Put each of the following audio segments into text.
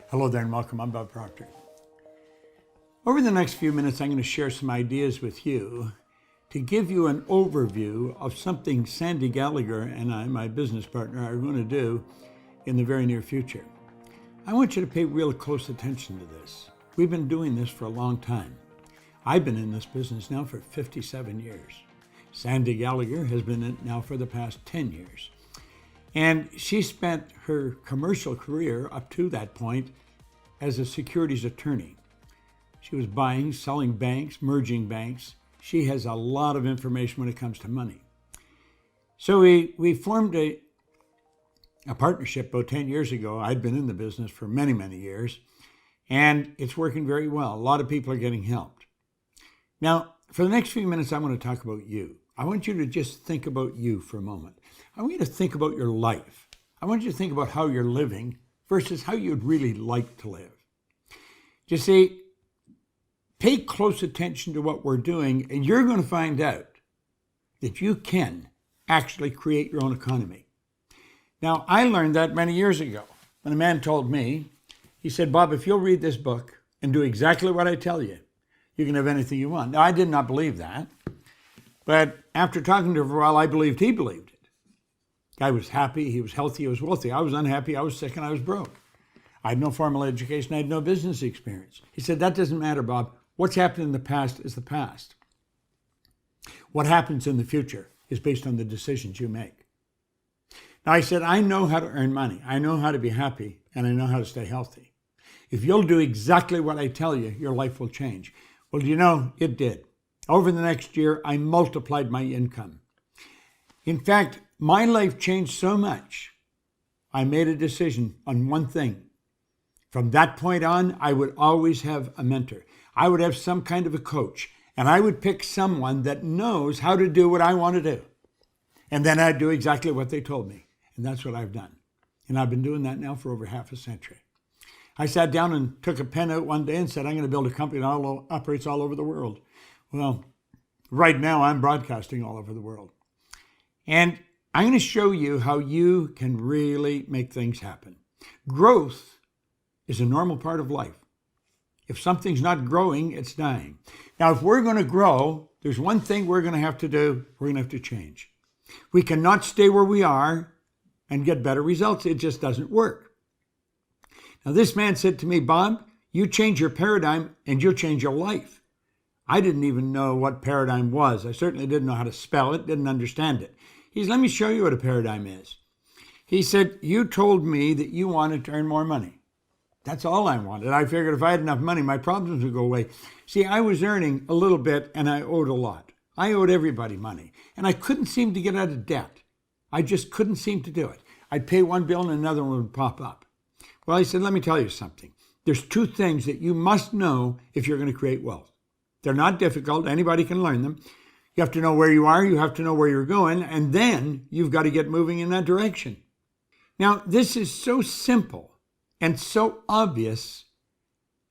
Hello there and welcome. I'm Bob Proctor. Over the next few minutes, I'm going to share some ideas with you to give you an overview of something Sandy Gallagher and I, my business partner, are going to do in the very near future. I want you to pay real close attention to this. We've been doing this for a long time. I've been in this business now for 57 years. Sandy Gallagher has been in it now for the past 10 years. And she spent her commercial career up to that point as a securities attorney. She was buying, selling banks, merging banks. She has a lot of information when it comes to money. So we formed a partnership about 10 years ago. I'd been in the business for many, many years, and it's working very well. A lot of people are getting helped. Now, for the next few minutes, I want to talk about you. I want you to just think about you for a moment. I want you to think about your life. I want you to think about how you're living versus how you'd really like to live. You see, pay close attention to what we're doing, and you're going to find out that you can actually create your own economy. Now, I learned that many years ago when a man told me, he said, Bob, if you'll read this book and do exactly what I tell you, you can have anything you want. Now, I did not believe that. But after talking to him for a while, I believed he believed it. Guy was happy, he was healthy, he was wealthy. I was unhappy, I was sick, and I was broke. I had no formal education, I had no business experience. He said, that doesn't matter, Bob. What's happened in the past is the past. What happens in the future is based on the decisions you make. Now, I said, I know how to earn money. I know how to be happy, and I know how to stay healthy. If you'll do exactly what I tell you, your life will change. Well, you know, it did. Over the next year, I multiplied my income. In fact, my life changed so much, I made a decision on one thing. From that point on, I would always have a mentor. I would have some kind of a coach, and I would pick someone that knows how to do what I want to do. And then I'd do exactly what they told me. And that's what I've done. And I've been doing that now for over half a century. I sat down and took a pen out one day and said, I'm going to build a company that operates all over the world. Well, right now I'm broadcasting all over the world. And I'm going to show you how you can really make things happen. Growth is a normal part of life. If something's not growing, it's dying. Now, if we're going to grow, there's one thing we're going to have to do. We're going to have to change. We cannot stay where we are and get better results. It just doesn't work. Now, this man said to me, Bob, you change your paradigm and you'll change your life. I didn't even know what paradigm was. I certainly didn't know how to spell it, didn't understand it. He said, let me show you what a paradigm is. He said, you told me that you wanted to earn more money. That's all I wanted. I figured if I had enough money, my problems would go away. See, I was earning a little bit and I owed a lot. I owed everybody money and I couldn't seem to get out of debt. I just couldn't seem to do it. I'd pay one bill and another one would pop up. Well, he said, let me tell you something. There's two things that you must know if you're going to create wealth. They're not difficult. Anybody can learn them. You have to know where you are. You have to know where you're going. And then you've got to get moving in that direction. Now, this is so simple and so obvious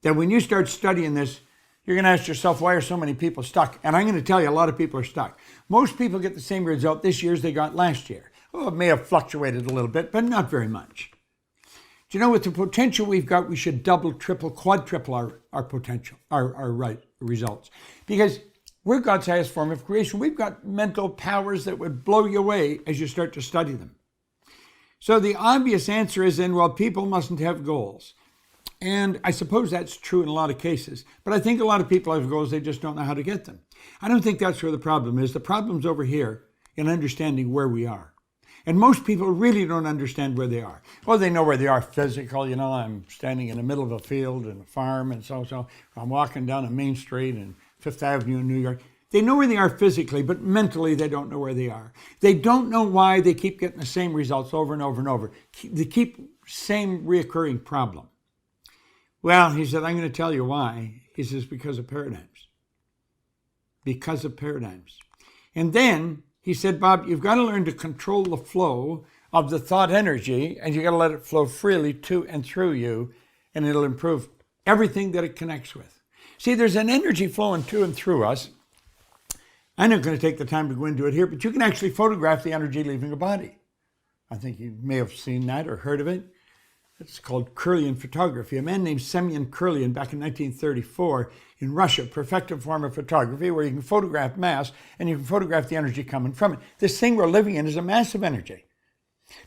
that when you start studying this, you're going to ask yourself, why are so many people stuck? And I'm going to tell you, a lot of people are stuck. Most people get the same result this year as they got last year. Oh, it may have fluctuated a little bit, but not very much. Do you know, with the potential we've got, we should double, triple, quadruple our potential, our results. Because we're God's highest form of creation. We've got mental powers that would blow you away as you start to study them. So the obvious answer is then, well, people mustn't have goals. And I suppose that's true in a lot of cases. But I think a lot of people have goals, they just don't know how to get them. I don't think that's where the problem is. The problem's over here in understanding where we are. And most people really don't understand where they are. Well, they know where they are physical. You know, I'm standing in the middle of a field and a farm and so. I'm walking down a main street in Fifth Avenue in New York. They know where they are physically, but mentally they don't know where they are. They don't know why they keep getting the same results over and over and over. They keep same reoccurring problem. Well, he said, I'm going to tell you why. He says, because of paradigms. Because of paradigms. And then he said, Bob, you've got to learn to control the flow of the thought energy, and you got to let it flow freely to and through you, and it'll improve everything that it connects with. See, there's an energy flowing to and through us. I'm not going to take the time to go into it here, but you can actually photograph the energy leaving a body. I think you may have seen that or heard of it. It's called Kirlian photography. A man named Semyon Kirlian back in 1934 in Russia perfected a form of photography where you can photograph mass and you can photograph the energy coming from it. This thing we're living in is a massive energy.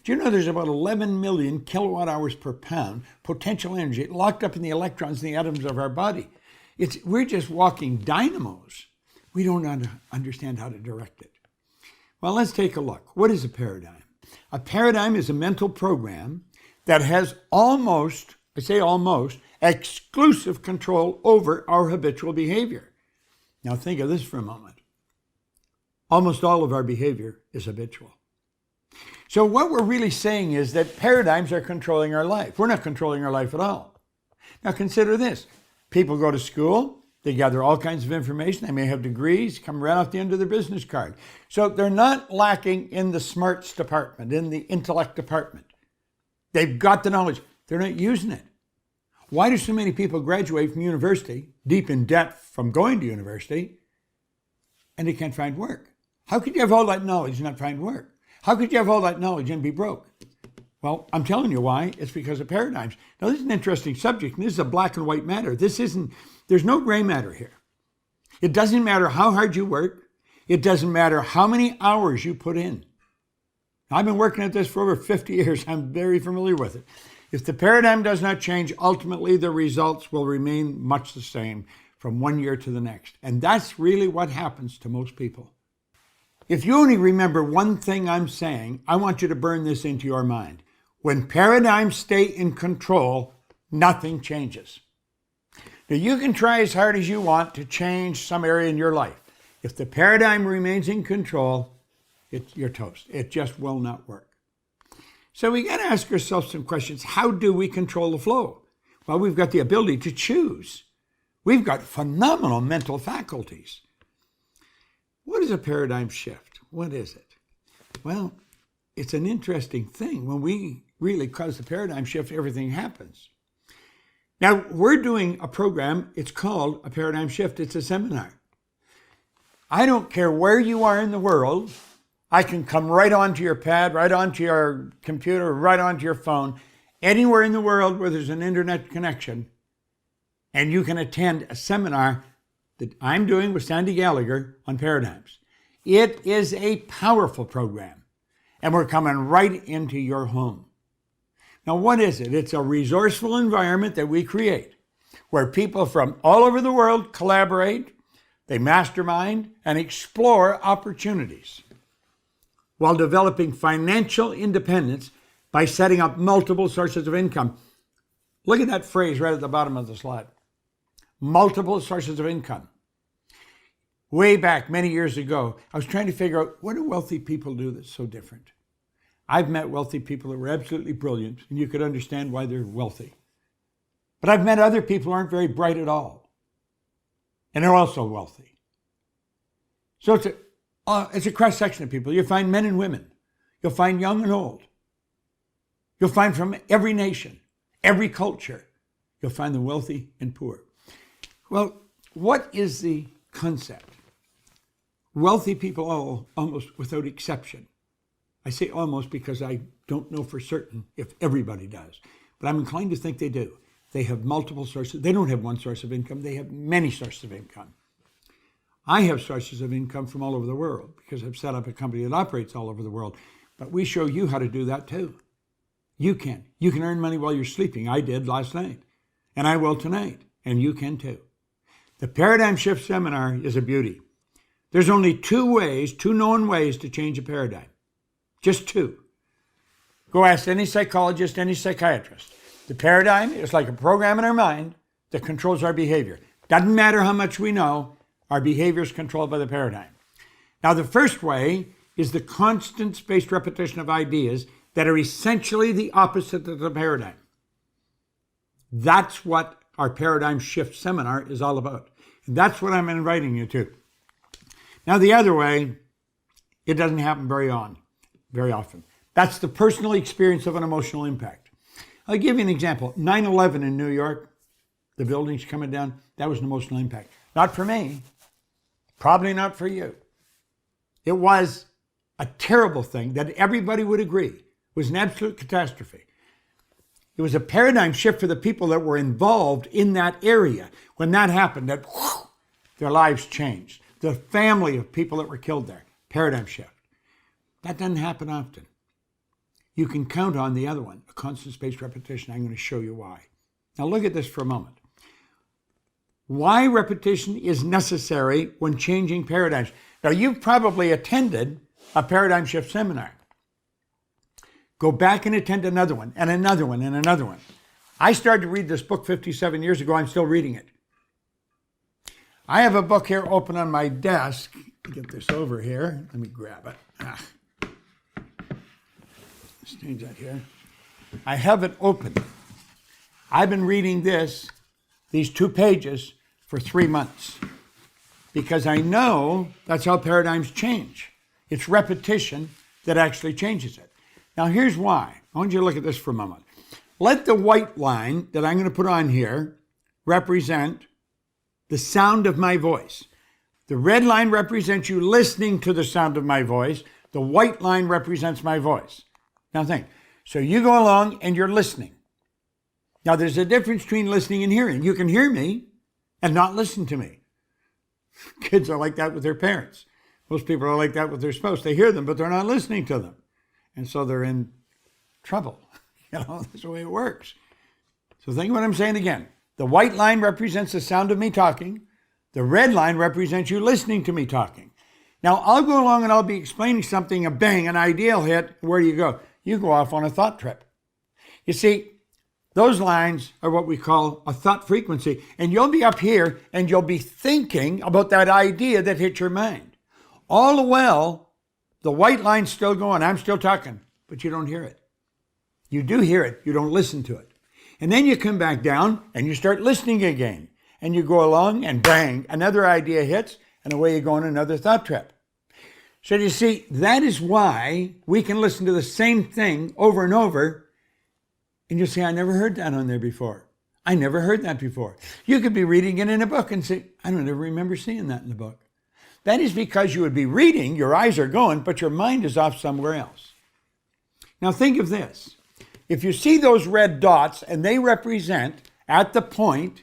Do you know there's about 11 million kilowatt hours per pound potential energy locked up in the electrons in the atoms of our body? We're just walking dynamos. We don't understand how to direct it. Well, let's take a look. What is a paradigm? A paradigm is a mental program that has almost, I say almost, exclusive control over our habitual behavior. Now think of this for a moment. Almost all of our behavior is habitual. So what we're really saying is that paradigms are controlling our life. We're not controlling our life at all. Now consider this. People go to school, they gather all kinds of information, they may have degrees, come right off the end of their business card. So they're not lacking in the smarts department, in the intellect department. They've got the knowledge, they're not using it. Why do so many people graduate from university, deep in debt from going to university, and they can't find work? How could you have all that knowledge and not find work? How could you have all that knowledge and be broke? Well, I'm telling you why. It's because of paradigms. Now, this is an interesting subject, and this is a black and white matter. There's no gray matter here. It doesn't matter how hard you work. It doesn't matter how many hours you put in. I've been working at this for over 50 years. I'm very familiar with it. If the paradigm does not change, ultimately the results will remain much the same from one year to the next. And that's really what happens to most people. If you only remember one thing I'm saying, I want you to burn this into your mind. When paradigms stay in control, nothing changes. Now, you can try as hard as you want to change some area in your life. If the paradigm remains in control, you're toast. It just will not work. So we got to ask ourselves some questions. How do we control the flow? Well, we've got the ability to choose. We've got phenomenal mental faculties. What is a paradigm shift? What is it? Well, it's an interesting thing. When we really cause the paradigm shift, everything happens. Now, we're doing a program. It's called a paradigm shift. It's a seminar. I don't care where you are in the world. I can come right onto your pad, right onto your computer, right onto your phone, anywhere in the world where there's an internet connection, and you can attend a seminar that I'm doing with Sandy Gallagher on paradigms. It is a powerful program, and we're coming right into your home. Now, what is it? It's a resourceful environment that we create where people from all over the world collaborate, they mastermind, and explore opportunities while developing financial independence by setting up multiple sources of income. Look at that phrase right at the bottom of the slide. Multiple sources of income. Way back many years ago, I was trying to figure out, what do wealthy people do that's so different? I've met wealthy people that were absolutely brilliant, and you could understand why they're wealthy. But I've met other people who aren't very bright at all, and they're also wealthy. So it's a cross-section of people. You'll find men and women. You'll find young and old. You'll find from every nation, every culture. You'll find the wealthy and poor. Well, what is the concept? Wealthy people, all, almost without exception. I say almost because I don't know for certain if everybody does, but I'm inclined to think they do. They have multiple sources. They don't have one source of income. They have many sources of income. I have sources of income from all over the world because I've set up a company that operates all over the world. But we show you how to do that too. You can. You can earn money while you're sleeping. I did last night, and I will tonight, and you can too. The Paradigm Shift Seminar is a beauty. There's only two known ways to change a paradigm. Just two. Go ask any psychologist, any psychiatrist. The paradigm is like a program in our mind that controls our behavior. Doesn't matter how much we know, our behavior is controlled by the paradigm. Now, the first way is the constant spaced repetition of ideas that are essentially the opposite of the paradigm. That's what our Paradigm Shift Seminar is all about. And that's what I'm inviting you to. Now, the other way, it doesn't happen very often. That's the personal experience of an emotional impact. I'll give you an example. 9/11 in New York, the buildings coming down, that was an emotional impact. Not for me, probably not for you. It was a terrible thing that everybody would agree was an absolute catastrophe. It was a paradigm shift for the people that were involved in that area. When that happened, their lives changed. The family of people that were killed there, paradigm shift. That doesn't happen often. You can count on the other one, a constant spaced repetition. I'm going to show you why. Now look at this for a moment. Why repetition is necessary when changing paradigms. Now you've probably attended a paradigm shift seminar. Go back and attend another one, and another one, and another one. I started to read this book 57 years ago. I'm still reading it. I have a book here open on my desk. Get this over here. Let me grab it. Let's change that here. I have it open. I've been reading these 2 pages, for 3 months because I know that's how paradigms change. It's repetition that actually changes it. Now here's why. I want you to look at this for a moment. Let the white line that I'm going to put on here represent the sound of my voice. The red line represents you listening to the sound of my voice. The white line represents my voice. Now think. So you go along and you're listening. Now there's a difference between listening and hearing. You can hear me and not listen to me. Kids are like that with their parents. Most people are like that with their spouse. They hear them, but they're not listening to them. And so they're in trouble. That's the way it works. So think of what I'm saying again. The white line represents the sound of me talking. The red line represents you listening to me talking. Now, I'll go along and I'll be explaining something, a bang, an idea will hit. Where do you go? You go off on a thought trip. You see, those lines are what we call a thought frequency. And you'll be up here and you'll be thinking about that idea that hit your mind. All the while, the white line's still going. I'm still talking, but you don't hear it. You do hear it. You don't listen to it. And then you come back down and you start listening again. And you go along and bang, another idea hits and away you go on another thought trip. So you see, that is why we can listen to the same thing over and over. And you'll say, I never heard that on there before. I never heard that before. You could be reading it in a book and say, I don't ever remember seeing that in the book. That is because you would be reading, your eyes are going, but your mind is off somewhere else. Now think of this. If you see those red dots and they represent at the point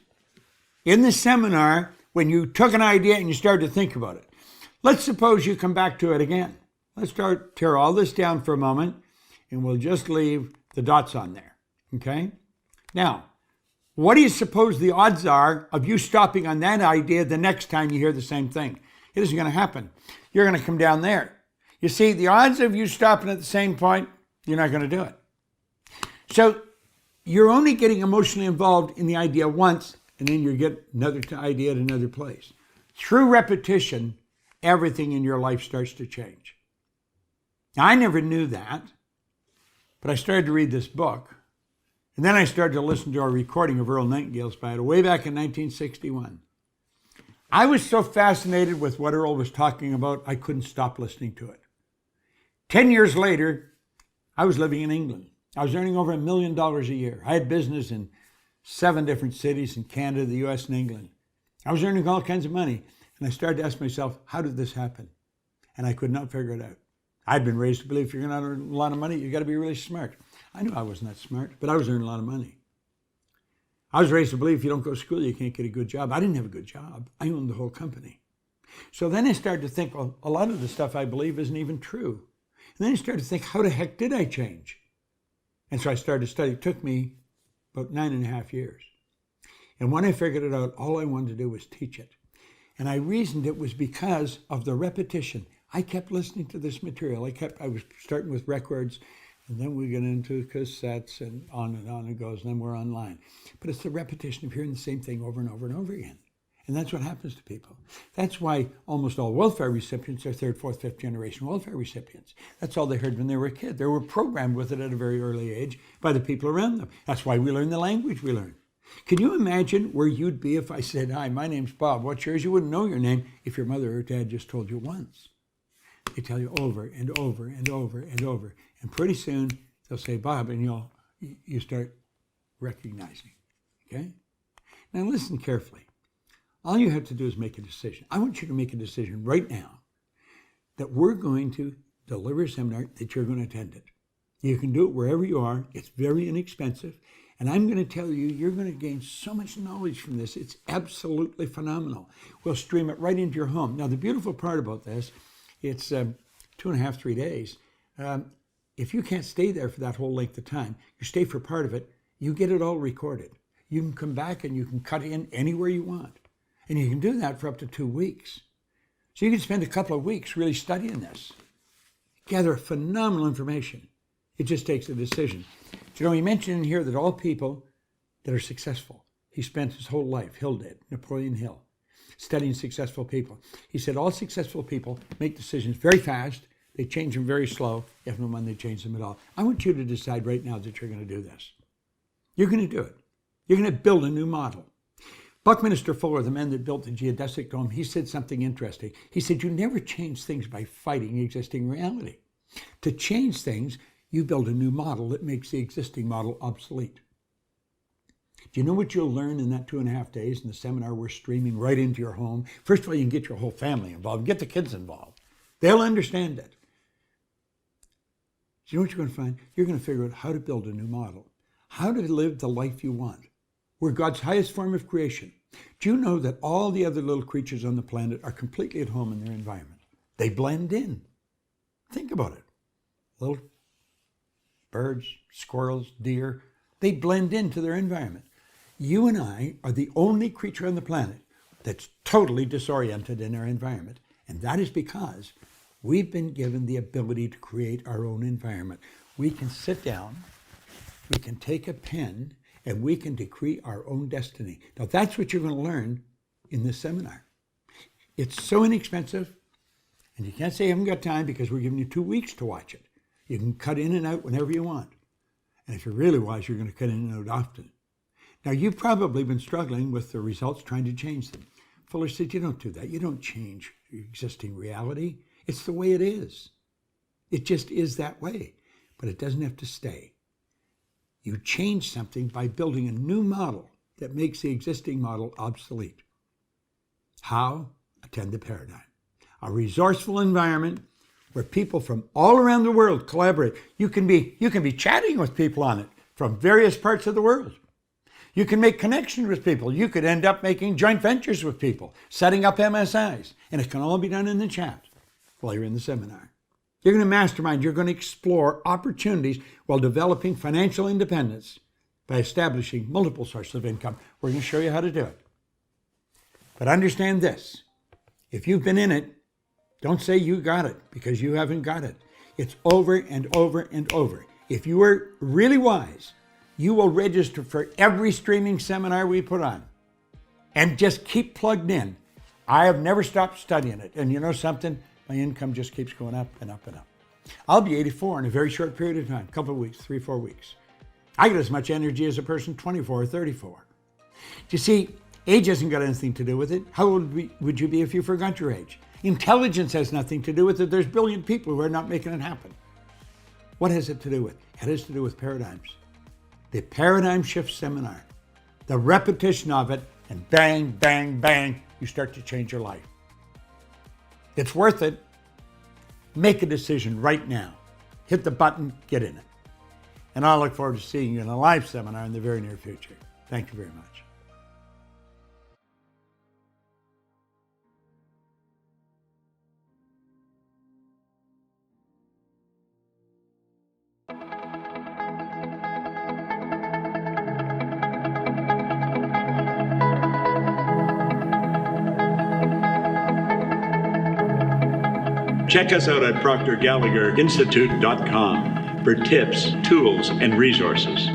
in the seminar when you took an idea and you started to think about it. Let's suppose you come back to it again. Let's tear all this down for a moment and we'll just leave the dots on there. Okay? Now, what do you suppose the odds are of you stopping on that idea the next time you hear the same thing? It isn't going to happen. You're going to come down there. You see, the odds of you stopping at the same point, you're not going to do it. So you're only getting emotionally involved in the idea once, and then you get another idea at another place. Through repetition, everything in your life starts to change. Now, I never knew that, but I started to read this book, and then I started to listen to a recording of Earl Nightingale's piano way back in 1961. I was so fascinated with what Earl was talking about, I couldn't stop listening to it. 10 years later, I was living in England. I was earning over $1 million a year. I had business in 7 different cities in Canada, the US, and England. I was earning all kinds of money. And I started to ask myself, how did this happen? And I could not figure it out. I'd been raised to believe if you're going to earn a lot of money, you got to be really smart. I knew I wasn't that smart, but I was earning a lot of money. I was raised to believe if you don't go to school, you can't get a good job. I didn't have a good job. I owned the whole company. So then I started to think, well, a lot of the stuff I believe isn't even true. And then I started to think, how the heck did I change? And so I started to study. It took me about 9.5 years. And when I figured it out, all I wanted to do was teach it. And I reasoned it was because of the repetition. I kept listening to this material. I was starting with records, and then we get into cassettes, and on it goes, and then we're online. But it's the repetition of hearing the same thing over and over and over again. And that's what happens to people. That's why almost all welfare recipients are 3rd, 4th, 5th generation welfare recipients. That's all they heard when they were a kid. They were programmed with it at a very early age by the people around them. That's why we learn the language we learn. Can you imagine where you'd be if I said, hi, my name's Bob, what's yours? You wouldn't know your name if your mother or dad just told you once. They tell you over and over and over and over. And pretty soon they'll say, Bob, and you start recognizing. Okay? Now listen carefully. All you have to do is make a decision. I want you to make a decision right now that we're going to deliver a seminar, that you're going to attend it. You can do it wherever you are. It's very inexpensive. And I'm going to tell you, you're going to gain so much knowledge from this. It's absolutely phenomenal. We'll stream it right into your home. Now, the beautiful part about this, it's 2.5, 3 days. If you can't stay there for that whole length of time, you stay for part of it, you get it all recorded. You can come back and you can cut in anywhere you want. And you can do that for up to 2 weeks. So you can spend a couple of weeks really studying this. Gather phenomenal information. It just takes a decision. You know, he mentioned in here that all people that are successful, he spent his whole life, Hill did, Napoleon Hill, studying successful people. He said all successful people make decisions very fast. They change them very slow, if and when they change them at all. I want you to decide right now that you're going to do this. You're going to do it. You're going to build a new model. Buckminster Fuller, the man that built the geodesic dome, he said something interesting. He said, you never change things by fighting existing reality. To change things, you build a new model that makes the existing model obsolete. Do you know what you'll learn in that 2.5 days in the seminar we're streaming right into your home? First of all, you can get your whole family involved, get the kids involved. They'll understand it. Do you know what you're going to find? You're going to figure out how to build a new model, how to live the life you want. We're God's highest form of creation. Do you know that all the other little creatures on the planet are completely at home in their environment? They blend in. Think about it. Little birds, squirrels, deer, they blend into their environment. You and I are the only creature on the planet that's totally disoriented in our environment. And that is because we've been given the ability to create our own environment. We can sit down, we can take a pen, and we can decree our own destiny. Now that's what you're going to learn in this seminar. It's so inexpensive, and you can't say you haven't got time because we're giving you 2 weeks to watch it. You can cut in and out whenever you want. And if you're really wise, you're going to cut in and out often. Now, you've probably been struggling with the results, trying to change them. Fuller said, you don't do that. You don't change your existing reality. It's the way it is. It just is that way. But it doesn't have to stay. You change something by building a new model that makes the existing model obsolete. How? Attend the paradigm. A resourceful environment where people from all around the world collaborate. You can be chatting with people on it from various parts of the world. You can make connections with people. You could end up making joint ventures with people, setting up MSIs, and it can all be done in the chat while you're in the seminar. You're going to mastermind. You're going to explore opportunities while developing financial independence by establishing multiple sources of income. We're going to show you how to do it. But understand this. If you've been in it, don't say you got it, because you haven't got it. It's over and over and over. If you are really wise, you will register for every streaming seminar we put on and just keep plugged in. I have never stopped studying it. And you know something? My income just keeps going up and up and up. I'll be 84 in a very short period of time, a couple of weeks, 3, 4 weeks. I get as much energy as a person 24 or 34. You see, age hasn't got anything to do with it. How old would you be if you forgot your age? Intelligence has nothing to do with it. There's brilliant people who are not making it happen. What has it to do with? It has to do with paradigms. The Paradigm Shift Seminar. The repetition of it, and bang, bang, bang, you start to change your life. It's worth it. Make a decision right now. Hit the button, get in it. And I look forward to seeing you in a live seminar in the very near future. Thank you very much. Check us out at ProctorGallagherInstitute.com for tips, tools, and resources.